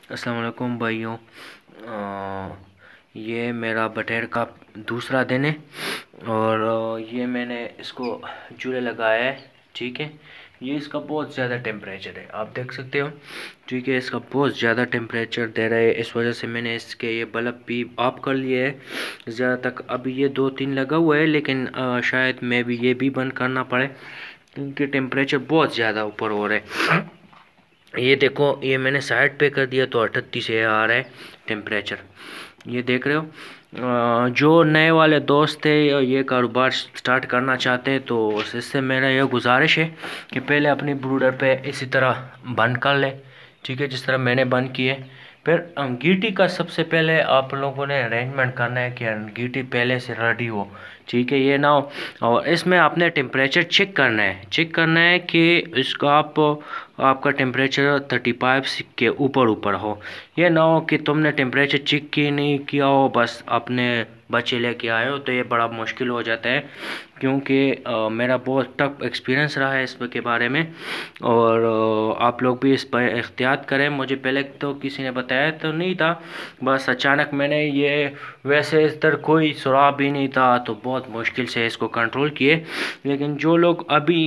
अस्सलाम वालेकुम भाइयों। ये मेरा बटेर का दूसरा दिन है और ये मैंने इसको चूल्हे लगाया है। ठीक है, ये इसका बहुत ज़्यादा टेम्परेचर है, आप देख सकते हो। ठीक है, इसका बहुत ज़्यादा टेम्परेचर दे रहा है, इस वजह से मैंने इसके ये बल्ब भी ऑफ कर लिए है ज़्यादा तक। अभी ये 2-3 लगा हुआ है, लेकिन शायद मैं भी ये भी बंद करना पड़े क्योंकि टेम्परेचर बहुत ज़्यादा ऊपर हो रहा है। ये देखो, ये मैंने साइड पे कर दिया तो 38 से आ रहा है टेम्परेचर, ये देख रहे हो। जो नए वाले दोस्त थे ये कारोबार स्टार्ट करना चाहते हैं तो इससे मेरा यह गुजारिश है कि पहले अपनी ब्रूडर पे इसी तरह बंद कर ले। ठीक है, जिस तरह मैंने बंद किए। फिर अंगीठी का सबसे पहले आप लोगों ने अरेंजमेंट करना है कि अंगीठी पहले से रेडी हो। ठीक है, ये ना हो। और इसमें आपने टेम्परेचर चेक करना है कि इसका आपका टेम्परेचर 35 के ऊपर हो। ये ना हो कि तुमने टेम्परेचर चेक की नहीं किया हो, बस अपने बच्चे लेके आए हो, तो ये बड़ा मुश्किल हो जाता है। क्योंकि मेरा बहुत टफ एक्सपीरियंस रहा है इस के बारे में। और आप लोग भी इस पर एहतियात करें। मुझे पहले तो किसी ने बताया तो नहीं था, बस अचानक मैंने ये, वैसे इस तरह कोई सुराग भी नहीं था तो बहुत मुश्किल से इसको कंट्रोल किए। लेकिन जो लोग अभी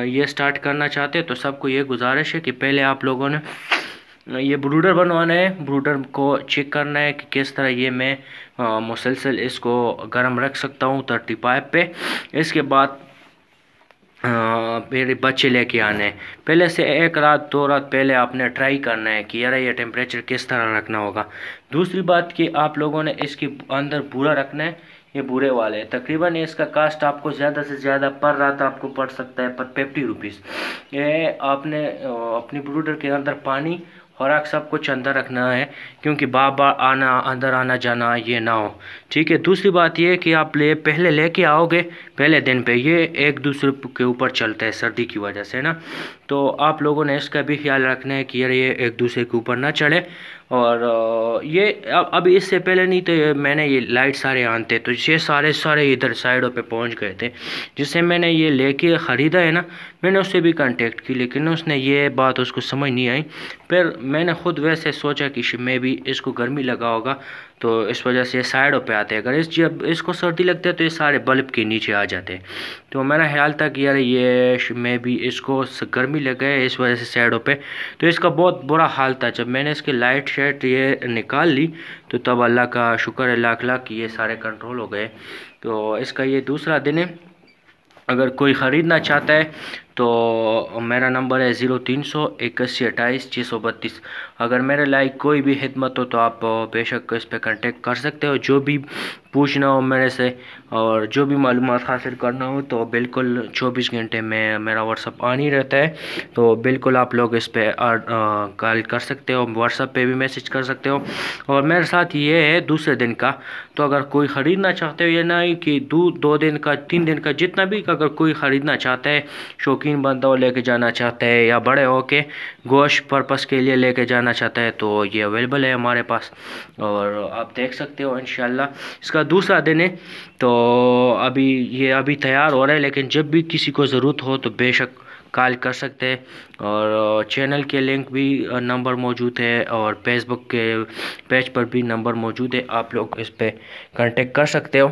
ये स्टार्ट करना चाहते हैं तो सबको ये गुजारिश है कि पहले आप लोगों ने ये ब्रूडर बनवाना है, ब्रूडर को चेक करना है कि किस तरह ये मैं मुसलसल इसको गर्म रख सकता हूँ 35 पे। इसके बाद मेरे बच्चे लेके आने हैं। पहले से 1 रात 2 रात पहले आपने ट्राई करना है कि यार ये टेम्परेचर किस तरह रखना होगा। दूसरी बात कि आप लोगों ने इसके अंदर बूरा रखना है, ये बूरे वाले तकरीबन इसका कास्ट आपको ज़्यादा से ज़्यादा पर रात आपको पड़ सकता है पर 50 रुपीज़। ये आपने अपनी ब्रूडर के अंदर पानी खुराक सब कुछ अंदर रखना है, क्योंकि बार बार आना अंदर आना जाना ये ना हो। ठीक है, दूसरी बात ये कि आप पहले लेके आओगे पहले दिन पे, ये एक दूसरे के ऊपर चलता है सर्दी की वजह से ना, तो आप लोगों ने इसका भी ख्याल रखना है कि यार ये एक दूसरे के ऊपर ना चढ़े। और ये अभी इससे पहले नहीं तो मैंने ये लाइट सारे आनते तो ये सारे इधर साइडों पे पहुंच गए थे। जिससे मैंने ये लेके ख़रीदा है ना, मैंने उससे भी कांटेक्ट की, लेकिन उसने ये बात उसको समझ नहीं आई। फिर मैंने ख़ुद वैसे सोचा कि मैं भी इसको गर्मी लगा होगा तो इस वजह से साइडों पे आते हैं। अगर जब इसको सर्दी लगती है तो ये सारे बल्ब के नीचे आ जाते हैं। तो मेरा ख्याल था कि यार ये मैं भी इसको गर्मी लग गए इस वजह से साइडों पे, तो इसका बहुत बुरा हाल था। जब मैंने इसकी लाइट शेट ये निकाल ली तो तब अल्लाह का शुक्र है लाख लाख कि ये सारे कंट्रोल हो गए। तो इसका ये दूसरा दिन है। अगर कोई ख़रीदना चाहता है तो मेरा नंबर है 0300 81 28 632। अगर मेरे लाइक कोई भी खिदमत हो तो आप बेशक इस पर कांटेक्ट कर सकते हो। जो भी पूछना हो मेरे से और जो भी मालूमात हासिल करना हो तो बिल्कुल 24 घंटे में मेरा व्हाट्सअप ऑन ही रहता है। तो बिल्कुल आप लोग इस पर कॉल कर सकते हो, व्हाट्सअप पे भी मैसेज कर सकते हो। और मेरे साथ ये है दूसरे दिन का, तो अगर कोई ख़रीदना चाहते हो, ये नहीं कि 2 दिन का 3 दिन का, जितना भी अगर कोई ख़रीदना चाहता है, शौकीन बंदा हो लेके जाना चाहता है या बड़े हो के गोश्त पर्पस के लिए लेके जाना चाहता है तो ये अवेलेबल है हमारे पास। और आप देख सकते हो इंशाल्लाह इसका दूसरा दिन है। तो अभी तैयार हो रहा है, लेकिन जब भी किसी को ज़रूरत हो तो बेशक कॉल कर सकते हैं। और चैनल के लिंक भी नंबर मौजूद है और फेसबुक के पेज पर भी नंबर मौजूद है, आप लोग इस पर कांटेक्ट कर सकते हो।